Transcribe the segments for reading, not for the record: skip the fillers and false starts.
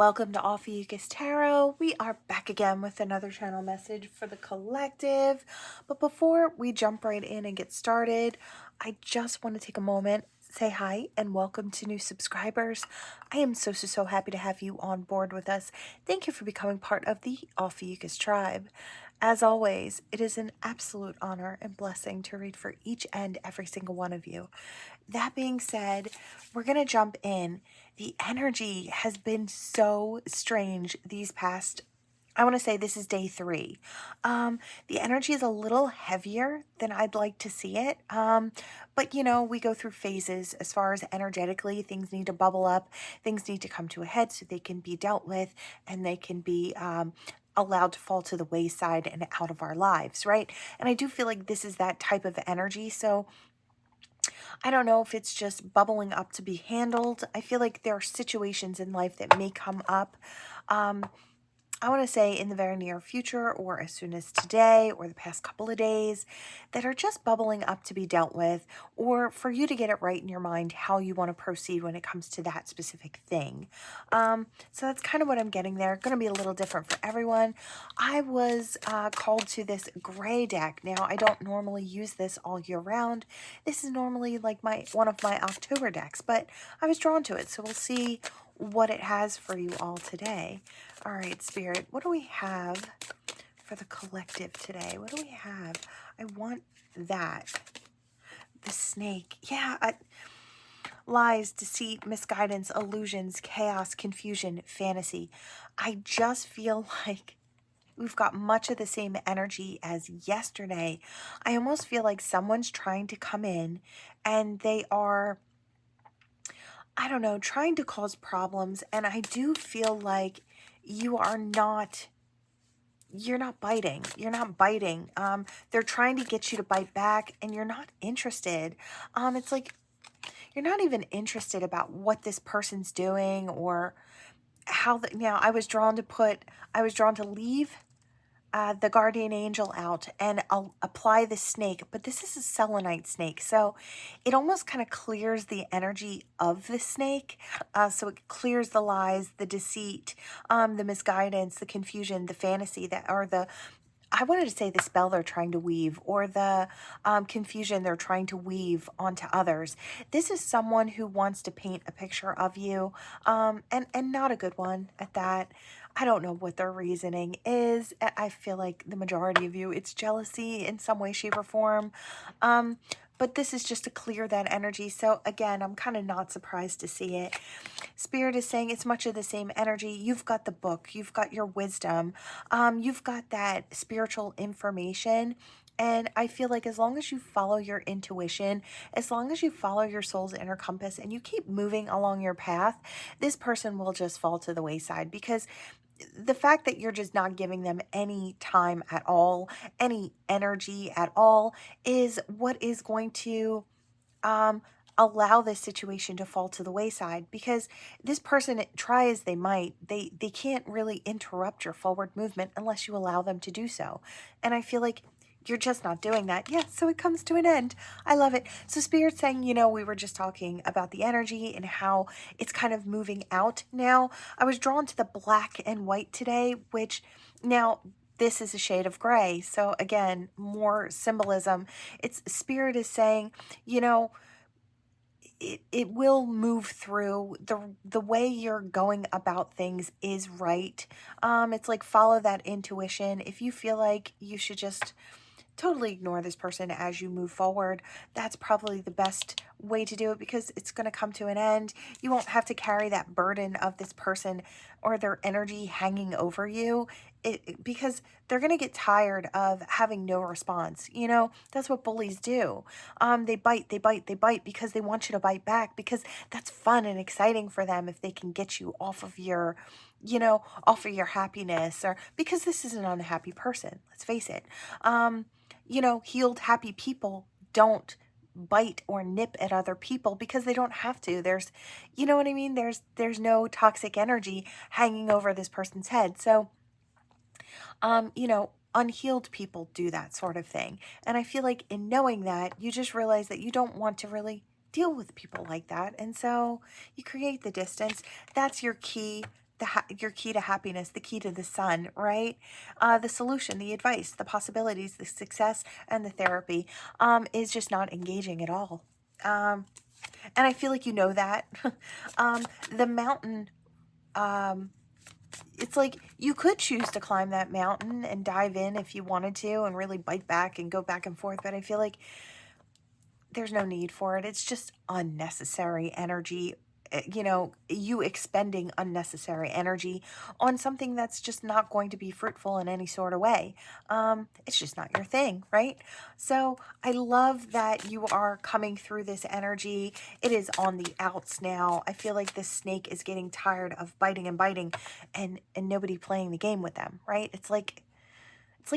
Welcome to Ophiuchus Tarot. We are back again with another channel message for the collective. But before we jump right in and get started, I just want to take a moment, say hi, and welcome to new subscribers. I am so happy to have you on board with us. Thank you for becoming part of the Ophiuchus tribe. As always, it is an absolute honor and blessing to read for each and every single one of you. That being said, we're going to jump in. The energy has been so strange these past, I want to say this is day 3. The energy is a little heavier than I'd like to see it. But you know, we go through phases as far as energetically. Things need to bubble up. Things need to come to a head so they can be dealt with and they can be allowed to fall to the wayside and out of our lives, right? And I do feel like this is that type of energy. So I don't know if it's just bubbling up to be handled. I feel like there are situations in life that may come up. I want to say in the very near future or as soon as today or the past couple of days that are just bubbling up to be dealt with, or for you to get it right in your mind how you want to proceed when it comes to that specific thing. So that's kind of what I'm getting there. Going to be a little different for everyone. I was called to this gray deck. Now, I don't normally use this all year round. This is normally like one of my October decks, but I was drawn to it. So we'll see what it has for you all today. All right, Spirit, what do we have for the collective today? What do we have? I want that. The snake. Yeah, lies, deceit, misguidance, illusions, chaos, confusion, fantasy. I just feel like we've got much of the same energy as yesterday. I almost feel like someone's trying to come in and they are, I don't know, trying to cause problems. And I do feel like you're not biting. You're not biting. They're trying to get you to bite back and you're not interested. It's like you're not even interested about what this person's doing or how now I was drawn to leave the guardian angel out and I'll apply the snake, but this is a selenite snake, so it almost kind of clears the energy of the snake. So it clears the lies, the deceit, the misguidance, the confusion, the fantasy that are I wanted to say the spell they're trying to weave or the confusion they're trying to weave onto others. This is someone who wants to paint a picture of you, and not a good one at that. I don't know what their reasoning is. I feel like the majority of you, it's jealousy in some way, shape, or form. But this is just to clear that energy. So again, I'm kind of not surprised to see it. Spirit is saying it's much of the same energy. You've got the book. You've got your wisdom. You've got that spiritual information. And I feel like as long as you follow your intuition, as long as you follow your soul's inner compass and you keep moving along your path, this person will just fall to the wayside, because the fact that you're just not giving them any time at all, any energy at all, is what is going to allow this situation to fall to the wayside, because this person, try as they might, they can't really interrupt your forward movement unless you allow them to do so. And I feel like you're just not doing that. Yeah, so it comes to an end. I love it. So Spirit's saying, you know, we were just talking about the energy and how it's kind of moving out now. I was drawn to the black and white today, which now this is a shade of gray. So again, more symbolism. It's Spirit is saying, you know, it will move through. The way you're going about things is right. It's like follow that intuition. If you feel like you should just totally ignore this person as you move forward, that's probably the best way to do it, because it's going to come to an end. You won't have to carry that burden of this person or their energy hanging over you, because they're going to get tired of having no response. You know, that's what bullies do. They bite because they want you to bite back, because that's fun and exciting for them if they can get you off of your, you know, off of your happiness, or because this is an unhappy person. Let's face it. You know, healed, happy people don't bite or nip at other people because they don't have to. There's, you know what I mean? There's no toxic energy hanging over this person's head. So, you know, unhealed people do that sort of thing. And I feel like in knowing that, you just realize that you don't want to really deal with people like that. And so you create the distance. That's your key. your key to happiness, the key to the sun, right? The solution, the advice, the possibilities, the success, and the therapy is just not engaging at all. And I feel like you know that. The mountain, it's like you could choose to climb that mountain and dive in if you wanted to and really bite back and go back and forth. But I feel like there's no need for it. It's just unnecessary energy. You know, you expending unnecessary energy on something that's just not going to be fruitful in any sort of way. It's just not your thing, right? So I love that you are coming through this energy. It is on the outs now. I feel like this snake is getting tired of biting and biting and nobody playing the game with them, right? It's like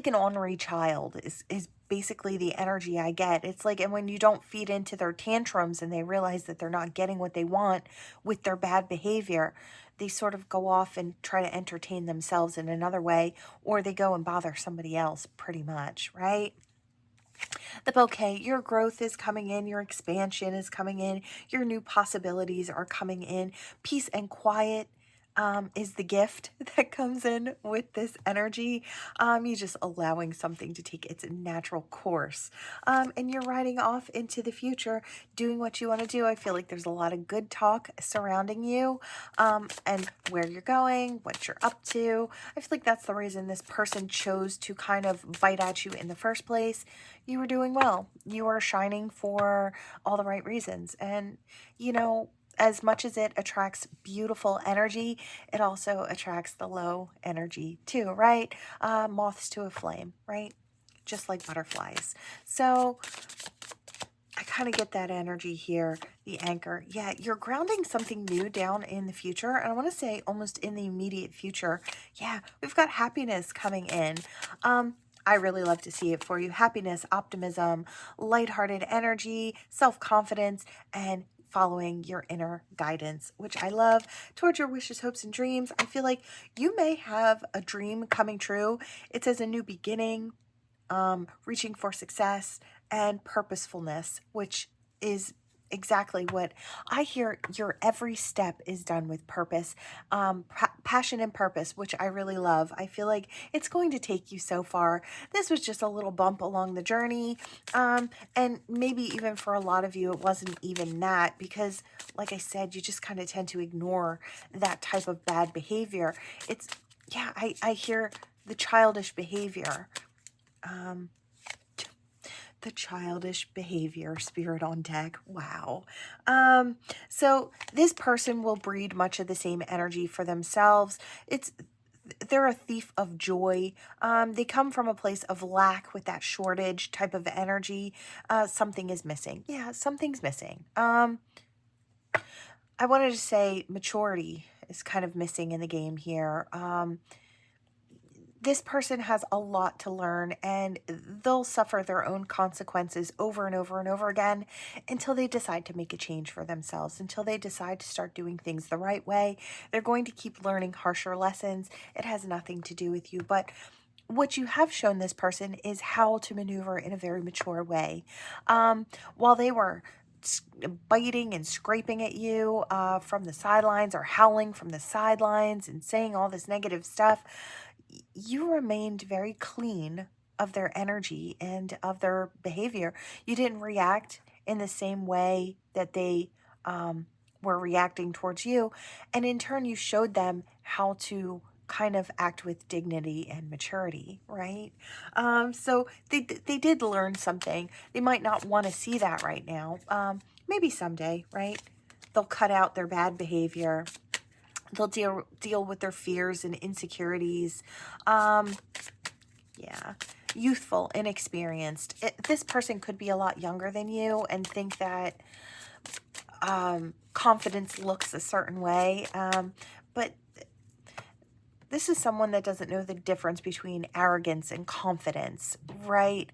an ornery child is basically the energy I get. It's like, and when you don't feed into their tantrums and they realize that they're not getting what they want with their bad behavior, they sort of go off and try to entertain themselves in another way, or they go and bother somebody else pretty much, right? The bouquet, your growth is coming in, your expansion is coming in, your new possibilities are coming in. Peace and quiet is the gift that comes in with this energy. You're just allowing something to take its natural course. And you're riding off into the future, doing what you want to do. I feel like there's a lot of good talk surrounding you and where you're going, what you're up to. I feel like that's the reason this person chose to kind of bite at you in the first place. You were doing well. You are shining for all the right reasons. And, you know, as much as it attracts beautiful energy, it also attracts the low energy too, right? Moths to a flame, right? Just like butterflies. So I kind of get that energy here, the anchor. Yeah, you're grounding something new down in the future. And I want to say almost in the immediate future. Yeah, we've got happiness coming in. I really love to see it for you. Happiness, optimism, lighthearted energy, self-confidence, and following your inner guidance, which I love, towards your wishes, hopes, and dreams. I feel like you may have a dream coming true. It says a new beginning, reaching for success, and purposefulness, which is exactly what I hear. Your every step is done with purpose, passion and purpose, which I really love. I feel like it's going to take you so far. This was just a little bump along the journey. And maybe even for a lot of you, it wasn't even that, because like I said, you just kind of tend to ignore that type of bad behavior. It's, yeah, I hear the childish behavior. The childish behavior spirit on deck. Wow. So this person will breed much of the same energy for themselves. They're a thief of joy. They come from a place of lack with that shortage type of energy. Something is missing. Yeah, something's missing. I wanted to say maturity is kind of missing in the game here. This person has a lot to learn, and they'll suffer their own consequences over and over and over again until they decide to make a change for themselves, until they decide to start doing things the right way. They're going to keep learning harsher lessons. It has nothing to do with you, but what you have shown this person is how to maneuver in a very mature way. While they were biting and scraping at you from the sidelines, or howling from the sidelines and saying all this negative stuff, you remained very clean of their energy and of their behavior. You didn't react in the same way that they were reacting towards you. And in turn, you showed them how to kind of act with dignity and maturity, right? So they did learn something. They might not want to see that right now. Maybe someday, right? They'll cut out their bad behavior. They'll deal with their fears and insecurities. Yeah, youthful, inexperienced. This person could be a lot younger than you and think that confidence looks a certain way. But this is someone that doesn't know the difference between arrogance and confidence, right?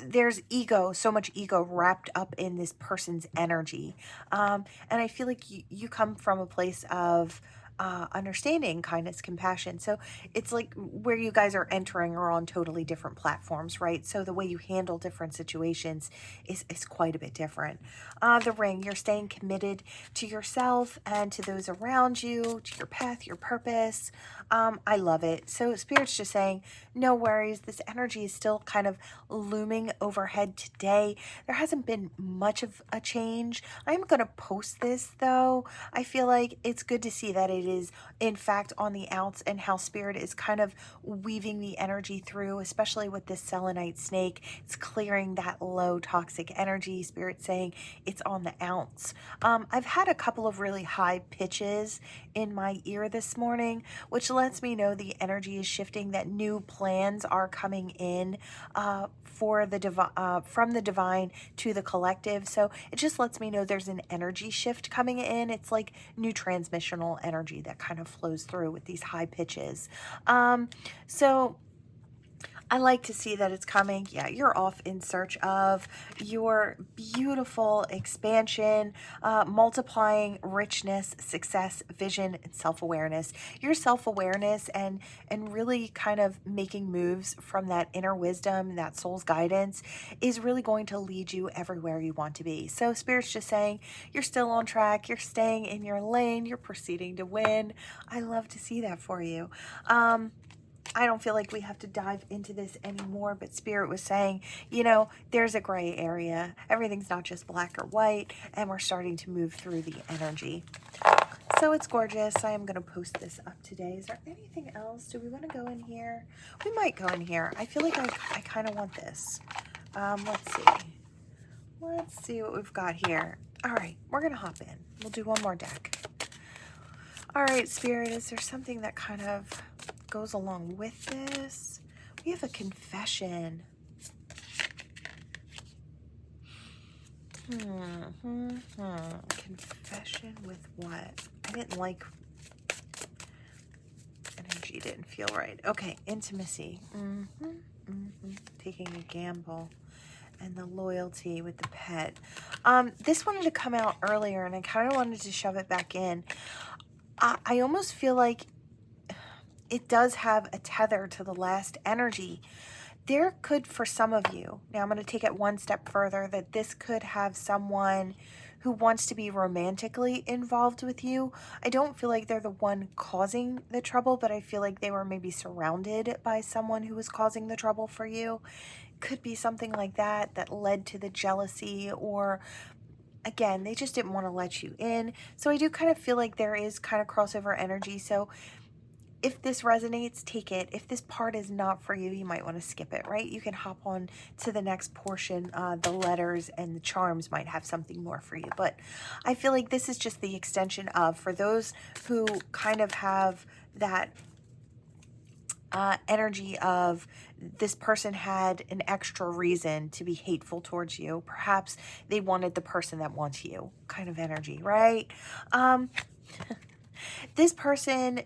There's ego, so much ego wrapped up in this person's energy. And I feel like you come from a place of understanding, kindness, compassion. So it's like where you guys are entering are on totally different platforms, right? So the way you handle different situations is quite a bit different. The ring, you're staying committed to yourself and to those around you, to your path, your purpose. I love it. So Spirit's just saying, no worries. This energy is still kind of looming overhead today. There hasn't been much of a change. I'm going to post this though. I feel like it's good to see that it is in fact on the outs, and how Spirit is kind of weaving the energy through, especially with this selenite snake. It's clearing that low toxic energy. Spirit saying it's on the outs. I've had a couple of really high pitches in my ear this morning, which lets me know the energy is shifting, that new plans are coming in for the from the divine to the collective. So it just lets me know there's an energy shift coming in. It's like new transmissional energy that kind of flows through with these high pitches. So I like to see that it's coming. Yeah, you're off in search of your beautiful expansion, multiplying richness, success, vision, and self-awareness. Your self-awareness and really kind of making moves from that inner wisdom, that soul's guidance is really going to lead you everywhere you want to be. So Spirit's just saying you're still on track. You're staying in your lane. You're proceeding to win. I love to see that for you. I don't feel like we have to dive into this anymore, but Spirit was saying, you know, there's a gray area. Everything's not just black or white, and we're starting to move through the energy. So it's gorgeous. I am going to post this up today. Is there anything else? Do we want to go in here? We might go in here. I feel like I kind of want this. Let's see. Let's see what we've got here. All right, we're going to hop in. We'll do one more deck. All right, Spirit, is there something that kind of goes along with this? We have a confession. Confession with what? I didn't like, energy didn't feel right. Okay, intimacy. Taking a gamble. And the loyalty with the pet. This wanted to come out earlier, and I kind of wanted to shove it back in. I almost feel like it does have a tether to the last energy. There could, for some of you, now I'm going to take it one step further, that this could have someone who wants to be romantically involved with you. I don't feel like they're the one causing the trouble, but I feel like they were maybe surrounded by someone who was causing the trouble for you. Could be something like that that led to the jealousy, or again, they just didn't want to let you in. So I do kind of feel like there is kind of crossover energy. So if this resonates, take it. If this part is not for you, you might want to skip it, right? You can hop on to the next portion. The letters and the charms might have something more for you. But I feel like this is just the extension of, for those who kind of have that energy of this person had an extra reason to be hateful towards you. Perhaps they wanted the person that wants you kind of energy, right? This person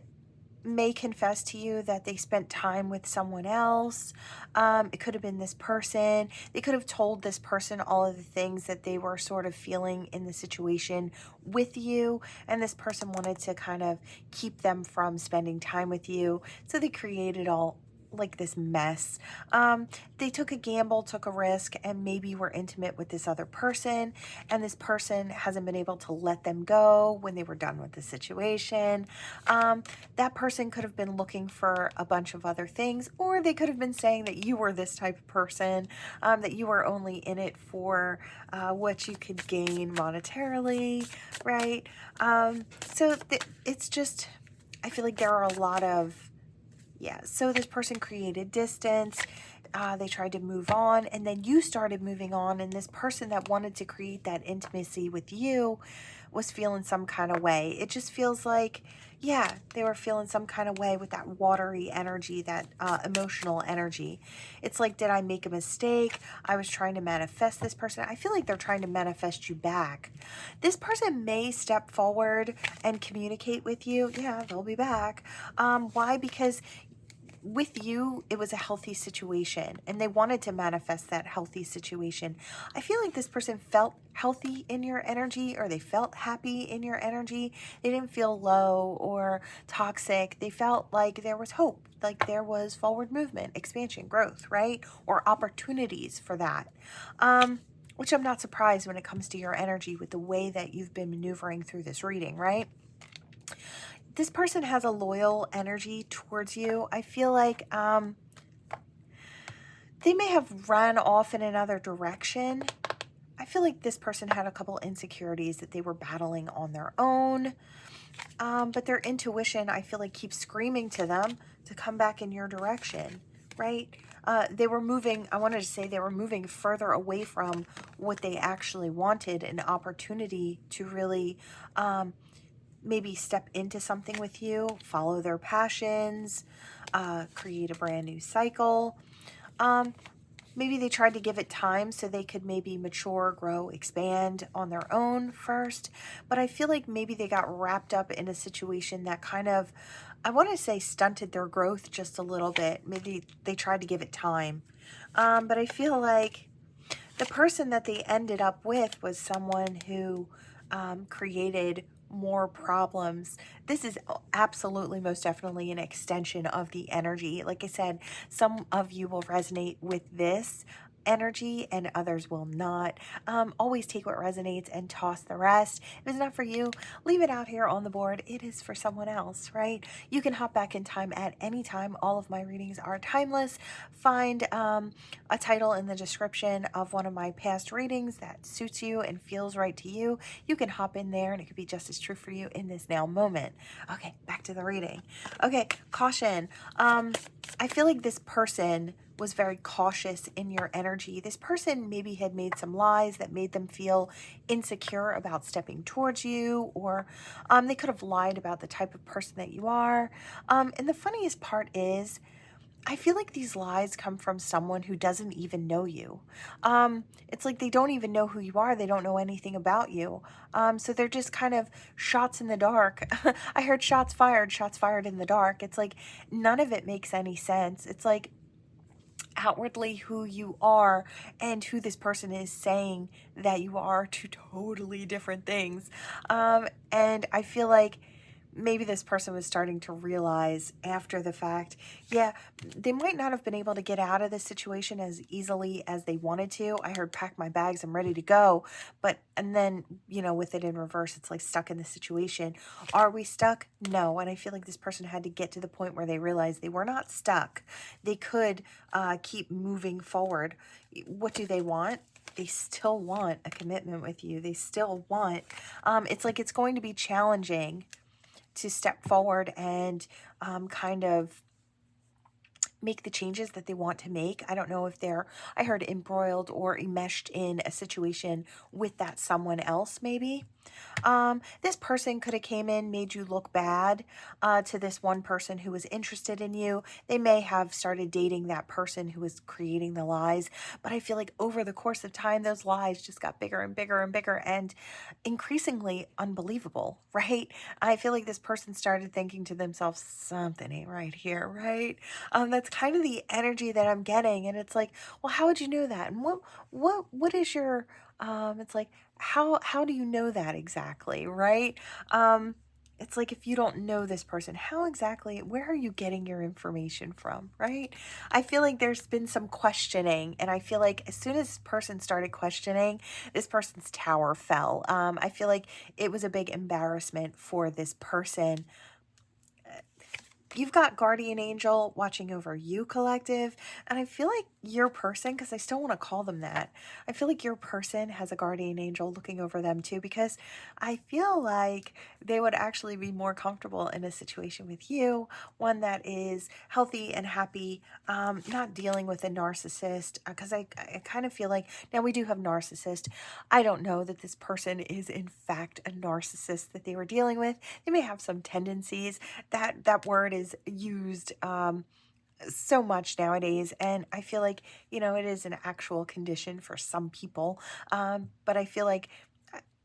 may confess to you that they spent time with someone else. It could have been this person. They could have told this person all of the things that they were sort of feeling in the situation with you, and this person wanted to kind of keep them from spending time with you, so they created all like this mess. They took a gamble, took a risk, and maybe were intimate with this other person, and this person hasn't been able to let them go when they were done with the situation. That person could have been looking for a bunch of other things, or they could have been saying that you were this type of person, that you were only in it for what you could gain monetarily, right? So it's just, I feel like there are a lot of, yeah, so this person created distance. They tried to move on, and then you started moving on, and this person that wanted to create that intimacy with you was feeling some kind of way. It just feels like, yeah, they were feeling some kind of way with that watery energy, that emotional energy. It's like, did I make a mistake? I was trying to manifest this person. I feel like they're trying to manifest you back. This person may step forward and communicate with you. Yeah, they'll be back. Why? Because with you, it was a healthy situation and they wanted to manifest that healthy situation. I feel like this person felt healthy in your energy, or they felt happy in your energy. They didn't feel low or toxic. They felt like there was hope, like there was forward movement, expansion, growth, right? Or opportunities for that. Which I'm not surprised when it comes to your energy with the way that you've been maneuvering through this reading, right? This person has a loyal energy towards you. I feel like they may have run off in another direction. I feel like this person had a couple insecurities that they were battling on their own. But their intuition, I feel like, keeps screaming to them to come back in your direction, right? They were moving, I wanted to say they were moving further away from what they actually wanted, an opportunity to really maybe step into something with you, follow their passions, create a brand new cycle. Maybe they tried to give it time so they could maybe mature, grow, expand on their own first. But I feel like maybe they got wrapped up in a situation that kind of, I want to say, stunted their growth just a little bit. Maybe they tried to give it time. But I feel like the person that they ended up with was someone who created more problems. This is absolutely, most definitely an extension of the energy. Like I said, some of you will resonate with this energy and others will not. Always take what resonates and toss the rest. If it's not for you, leave it out here on the board. It is for someone else, right? You can hop back in time at any time. All of my readings are timeless. Find a title in the description of one of my past readings that suits you and feels right to you. You can hop in there and it could be just as true for you in this now moment. Okay, back to the reading. Okay, caution. I feel like this person was very cautious in your energy. This person maybe had made some lies that made them feel insecure about stepping towards you, or they could have lied about the type of person that you are. And the funniest part is, I feel like these lies come from someone who doesn't even know you. It's like they don't even know who you are. They don't know anything about you. So they're just kind of shots in the dark. I heard shots fired in the dark. It's like none of it makes any sense. It's like outwardly who you are and who this person is saying that you are, two totally different things. And I feel like maybe this person was starting to realize after the fact, yeah, they might not have been able to get out of this situation as easily as they wanted to. I heard pack my bags, I'm ready to go. But, and then, you know, with it in reverse, it's like stuck in the situation. Are we stuck? No. And I feel like this person had to get to the point where they realized they were not stuck. They could keep moving forward. What do they want? They still want a commitment with you. They still want, it's like it's going to be challenging to step forward and kind of make the changes that they want to make. I don't know if they're, I heard embroiled or enmeshed in a situation with that someone else maybe. This person could have came in, made you look bad to this one person who was interested in you. They may have started dating that person who was creating the lies, but I feel like over the course of time, those lies just got bigger and bigger and bigger and increasingly unbelievable, right? I feel like this person started thinking to themselves, something ain't right here, right? That's kind of the energy that I'm getting. And it's like, well, how would you know that? And what is your, it's like, how do you know that exactly, right? It's like, if you don't know this person, how exactly, where are you getting your information from, right? I feel like there's been some questioning, and I feel like as soon as this person started questioning, this person's tower fell. I feel like it was a big embarrassment for this person. You've got guardian angel watching over you, collective, and I feel like your person, because I still want to call them that, I feel like your person has a guardian angel looking over them too, because I feel like they would actually be more comfortable in a situation with you, one that is healthy and happy, not dealing with a narcissist, because I kind of feel like, now we do have narcissist. I don't know that this person is in fact a narcissist that they were dealing with. They may have some tendencies. That word is used so much nowadays, and I feel like, you know, it is an actual condition for some people, but I feel like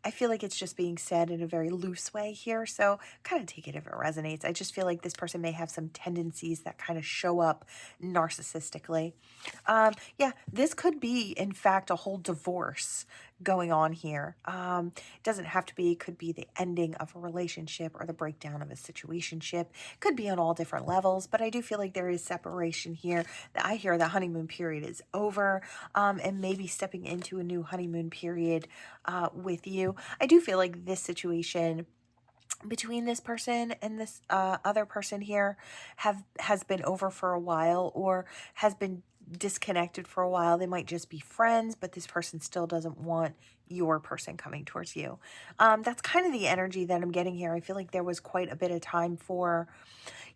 I feel like it's just being said in a very loose way here. So kind of take it if it resonates. I just feel like this person may have some tendencies that kind of show up narcissistically. Yeah, this could be, in fact, a whole divorce going on here. It doesn't have to be, it could be the ending of a relationship or the breakdown of a situationship. Could be on all different levels, but I do feel like there is separation here. I hear the honeymoon period is over, and maybe stepping into a new honeymoon period with you. I do feel like this situation between this person and this other person here has been over for a while, or has been disconnected for a while. They might just be friends, but this person still doesn't want your person coming towards you. That's kind of the energy that I'm getting here. I feel like there was quite a bit of time for,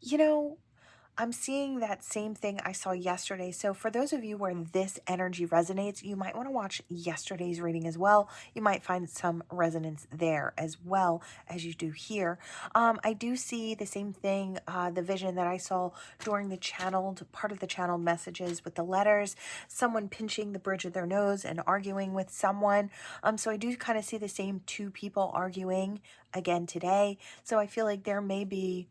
you know, I'm seeing that same thing I saw yesterday. So for those of you where this energy resonates, you might want to watch yesterday's reading as well. You might find some resonance there as well as you do here. I do see the same thing, the vision that I saw during the channeled, part of the channeled messages with the letters, someone pinching the bridge of their nose and arguing with someone. So I do kind of see the same two people arguing again today. So I feel like there may be,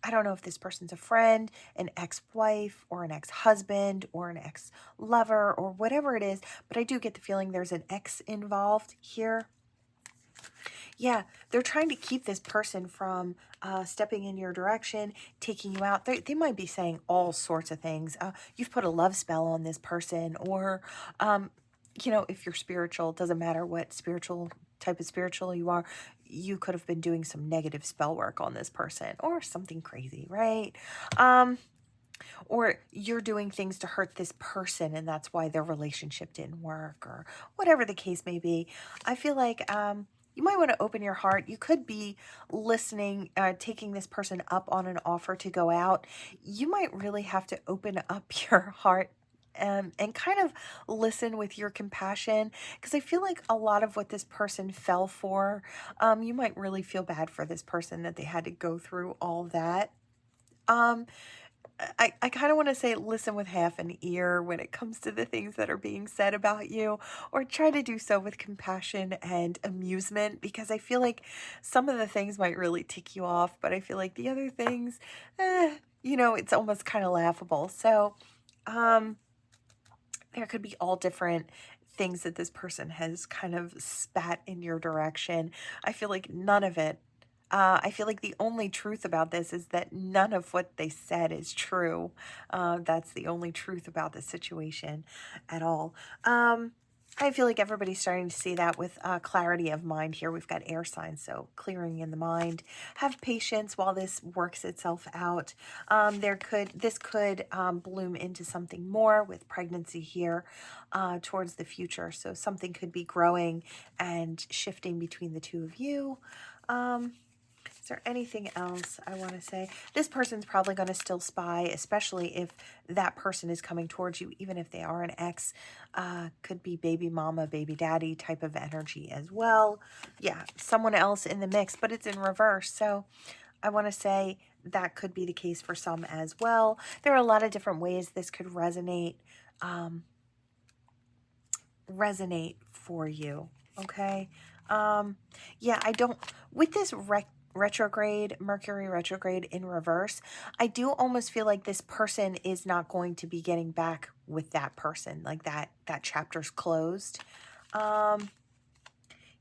I don't know if this person's a friend, an ex-wife, or an ex-husband, or an ex-lover, or whatever it is, but I do get the feeling there's an ex involved here. Yeah, they're trying to keep this person from stepping in your direction, taking you out. They might be saying all sorts of things. You've put a love spell on this person, or, if you're spiritual, it doesn't matter what type of spiritual you are, you could have been doing some negative spell work on this person or something crazy, right? Or you're doing things to hurt this person and that's why their relationship didn't work, or whatever the case may be. I feel like you might want to open your heart. You could be listening, taking this person up on an offer to go out. You might really have to open up your heart and kind of listen with your compassion, because I feel like a lot of what this person fell for, you might really feel bad for this person that they had to go through all that. Um, I kind of want to say listen with half an ear when it comes to the things that are being said about you, or try to do so with compassion and amusement, because I feel like some of the things might really tick you off, but I feel like the other things, it's almost kind of laughable. So, there could be all different things that this person has kind of spat in your direction. I feel like none of it. I feel like the only truth about this is that none of what they said is true. That's the only truth about the situation at all. I feel like everybody's starting to see that with clarity of mind here. We've got air signs, so clearing in the mind. Have patience while this works itself out. This could bloom into something more with pregnancy here towards the future. So something could be growing and shifting between the two of you. Is there anything else I want to say? This person's probably going to still spy, especially if that person is coming towards you, even if they are an ex. Could be baby mama, baby daddy type of energy as well. Yeah, someone else in the mix, but it's in reverse. So I want to say that could be the case for some as well. There are a lot of different ways this could resonate for you. Okay. Yeah, I don't, with this retrograde, Mercury retrograde in reverse, I do almost feel like this person is not going to be getting back with that person, like that chapter's closed.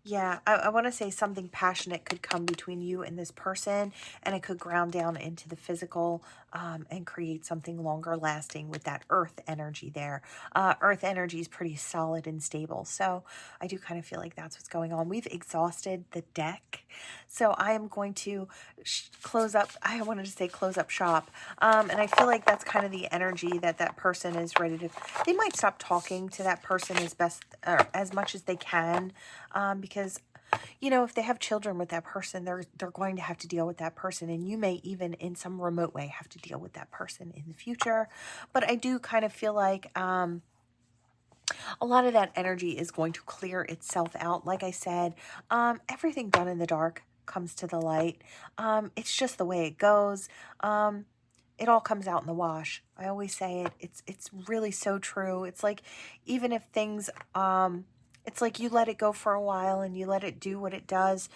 Yeah, I want to say something passionate could come between you and this person, and it could ground down into the physical and create something longer lasting with that earth energy there. Earth energy is pretty solid and stable, so I do kind of feel like that's what's going on. We've exhausted the deck, so I am going to close up. I wanted to say close up shop, and I feel like that's kind of the energy that person is ready to. They might stop talking to that person as much as they can. Because, if they have children with that person, they're going to have to deal with that person, and you may even in some remote way have to deal with that person in the future. But I do kind of feel like a lot of that energy is going to clear itself out. Like I said, everything done in the dark comes to the light. It's just the way it goes. It all comes out in the wash. I always say it. It's really so true. It's like, even if things It's like you let it go for a while and you let it do what it does.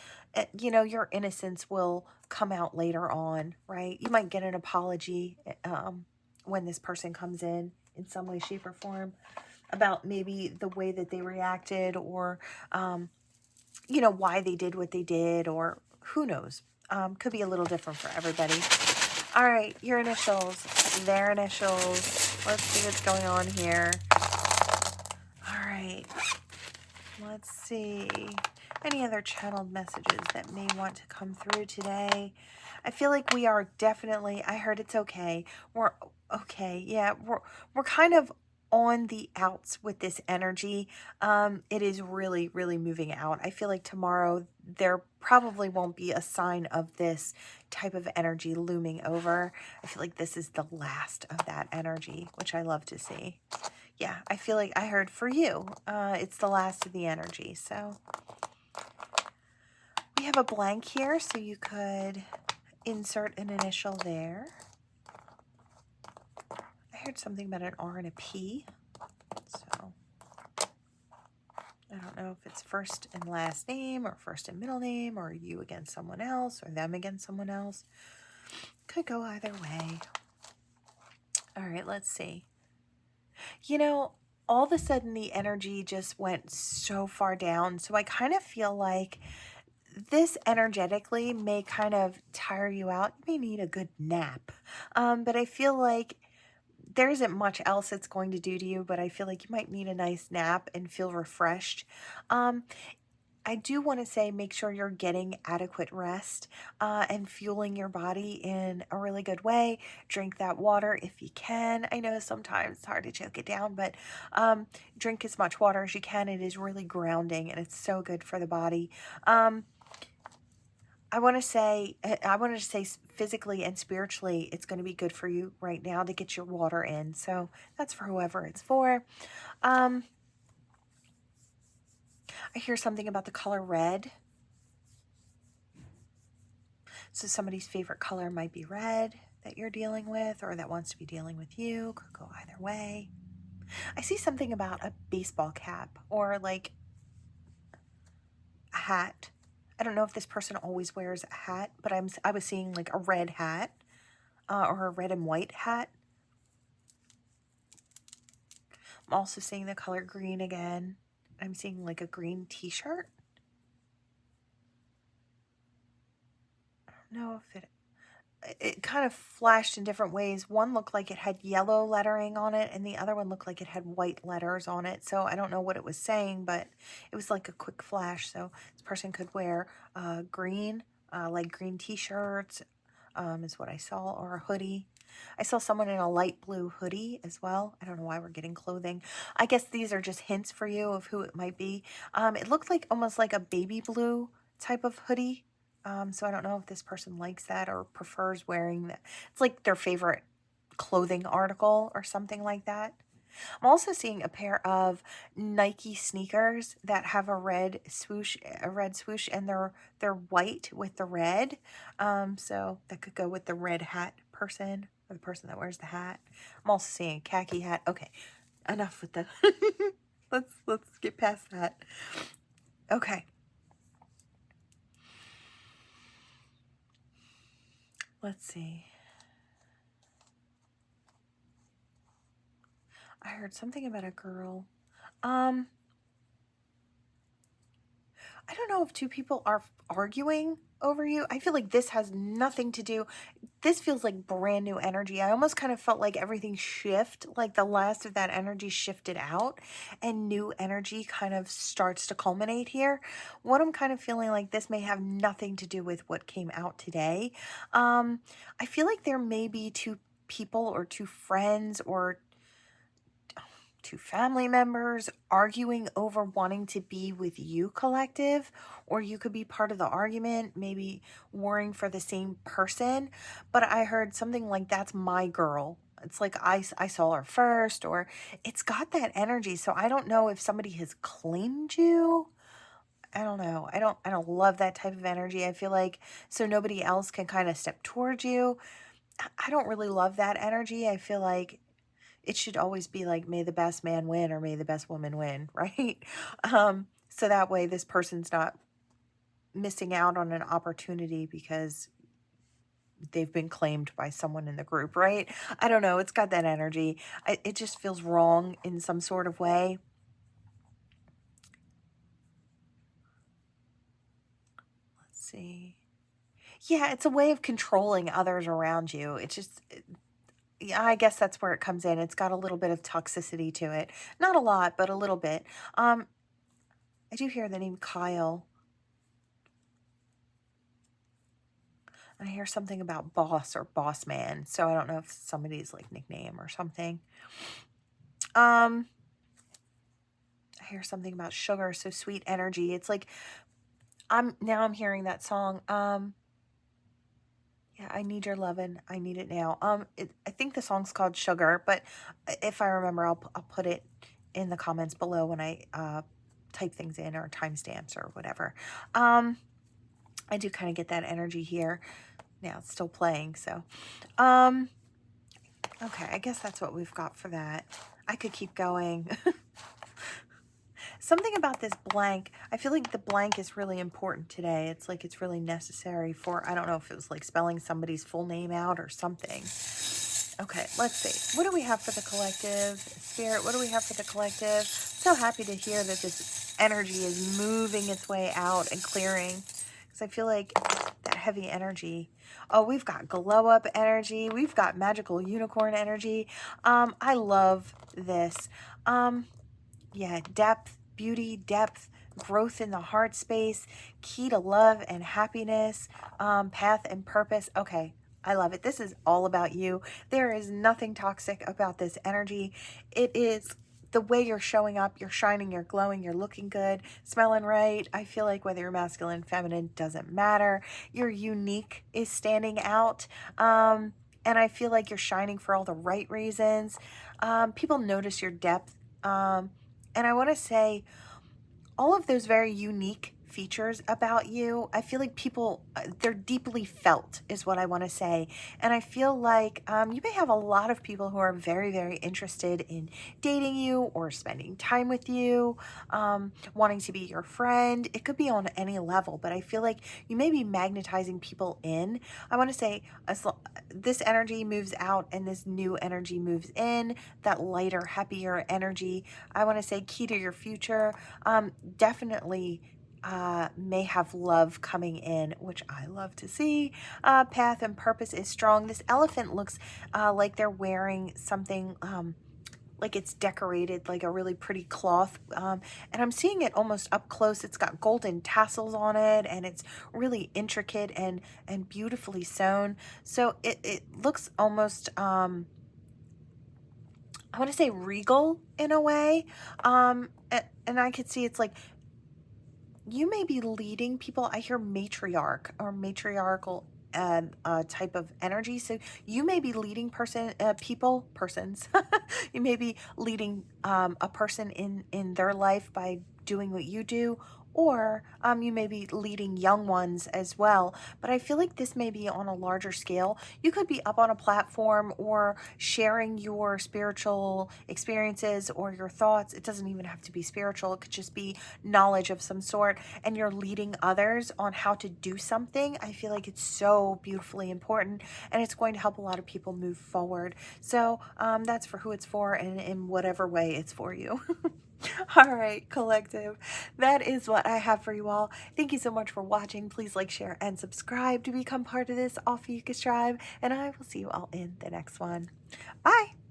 You know, your innocence will come out later on, right? You might get an apology when this person comes in some way, shape, or form about maybe the way that they reacted, or, you know, why they did what they did, or who knows. Could be a little different for everybody. All right, your initials, their initials. Let's see what's going on here. All right. Let's see. Any other channeled messages that may want to come through today? I feel like we are definitely, I heard it's okay. We're okay. Yeah, we're kind of on the outs with this energy. It is really, really moving out. I feel like tomorrow there probably won't be a sign of this type of energy looming over. I feel like this is the last of that energy, which I love to see. Yeah, I feel like I heard for you, it's the last of the energy. So we have a blank here, so you could insert an initial there. I heard something about an R and a P. So I don't know if it's first and last name, or first and middle name, or you against someone else, or them against someone else. Could go either way. All right, let's see. You know, all of a sudden the energy just went so far down. So I kind of feel like this energetically may kind of tire you out. You may need a good nap. But I feel like there isn't much else it's going to do to you, but I feel like you might need a nice nap and feel refreshed. I do want to say make sure you're getting adequate rest and fueling your body in a really good way. Drink that water if you can. I know sometimes it's hard to choke it down, but drink as much water as you can. It is really grounding and it's so good for the body. I want to say physically and spiritually, it's going to be good for you right now to get your water in. So that's for whoever it's for. I hear something about the color red. So somebody's favorite color might be red that you're dealing with, or that wants to be dealing with you. Could go either way. I see something about a baseball cap, or like a hat. I don't know if this person always wears a hat, but I was seeing like a red hat, or a red and white hat. I'm also seeing the color green again. I'm seeing like a green t-shirt. I don't know if it kind of flashed in different ways. One looked like it had yellow lettering on it, and the other one looked like it had white letters on it. So I don't know what it was saying, but it was like a quick flash. So this person could wear green, like green t-shirts, is what I saw, or a hoodie. I saw someone in a light blue hoodie as well. I don't know why we're getting clothing. I guess these are just hints for you of who it might be. It looked like almost like a baby blue type of hoodie. So I don't know if this person likes that or prefers wearing that. It's like their favorite clothing article or something like that. I'm also seeing a pair of Nike sneakers that have a red swoosh, and they're white with the red. So that could go with the red hat person, or the person that wears the hat. I'm also seeing a khaki hat. Okay, enough with the let's get past that. Okay. Let's see. I heard something about a girl. I don't know if two people are arguing over you. I feel like this has nothing to do. This feels like brand new energy. I almost kind of felt like everything like the last of that energy shifted out, and new energy kind of starts to culminate here. What I'm kind of feeling like this may have nothing to do with what came out today. I feel like there may be two people or two friends or two family members arguing over wanting to be with you, collective, or you could be part of the argument, maybe warring for the same person. But I heard something like, that's my girl. It's like I saw her first, or it's got that energy. So I don't know if somebody has claimed you. I don't know. I don't love that type of energy. I feel like so nobody else can kind of step towards you. I don't really love that energy. I feel like it should always be like, may the best man win or may the best woman win, right? So that way this person's not missing out on an opportunity because they've been claimed by someone in the group, right? I don't know. It's got that energy. It just feels wrong in some sort of way. Let's see. Yeah, it's a way of controlling others around you. It's just, yeah, I guess that's where it comes in. It's got a little bit of toxicity to it. Not a lot, but a little bit. I do hear the name Kyle. I hear something about boss or boss man. So I don't know if somebody's like nickname or something. I hear something about sugar, so sweet energy. It's like I'm hearing that song. Yeah, I need your lovin'. I need it now. I think the song's called Sugar, but if I remember, I'll put it in the comments below when I type things in, or timestamps or whatever. I do kind of get that energy here. Now it's still playing, so okay, I guess that's what we've got for that. I could keep going. Something about this blank, I feel like the blank is really important today. It's like it's really necessary for, I don't know if it was like spelling somebody's full name out or something. Okay, let's see. What do we have for the collective? Spirit, what do we have for the collective? So happy to hear that this energy is moving its way out and clearing, because I feel like that heavy energy. Oh, we've got glow up energy. We've got magical unicorn energy. I love this. Yeah, depth, beauty, depth, growth in the heart space, key to love and happiness, path and purpose. Okay, I love it. This is all about you. There is nothing toxic about this energy. It is the way you're showing up, you're shining, you're glowing, you're looking good, smelling right. I feel like whether you're masculine, feminine, doesn't matter. Your unique is standing out. And I feel like you're shining for all the right reasons. People notice your depth. And I want to say all of those very unique features about you, I feel like people, they're deeply felt is what I want to say. And I feel like you may have a lot of people who are very, very interested in dating you or spending time with you, wanting to be your friend. It could be on any level, but I feel like you may be magnetizing people in. I want to say this energy moves out and this new energy moves in, that lighter, happier energy. I want to say key to your future. Definitely may have love coming in, which I love to see. Path and purpose is strong. This elephant looks like they're wearing something like it's decorated, like a really pretty cloth. And I'm seeing it almost up close. It's got golden tassels on it, and it's really intricate and beautifully sewn. So it looks almost, I want to say regal in a way. And I could see it's like, you may be leading people. I hear matriarch or matriarchal type of energy. So you may be leading persons. You may be leading a person in their life by doing what you do, or you may be leading young ones as well. But I feel like this may be on a larger scale. You could be up on a platform or sharing your spiritual experiences or your thoughts. It doesn't even have to be spiritual. It could just be knowledge of some sort, and you're leading others on how to do something. I feel like it's so beautifully important, and it's going to help a lot of people move forward. So that's for who it's for, and in whatever way it's for you. All right, collective, that is what I have for you all. Thank you so much for watching. Please like, share, and subscribe to become part of this Ophiuchus tribe, and I will see you all in the next one. Bye.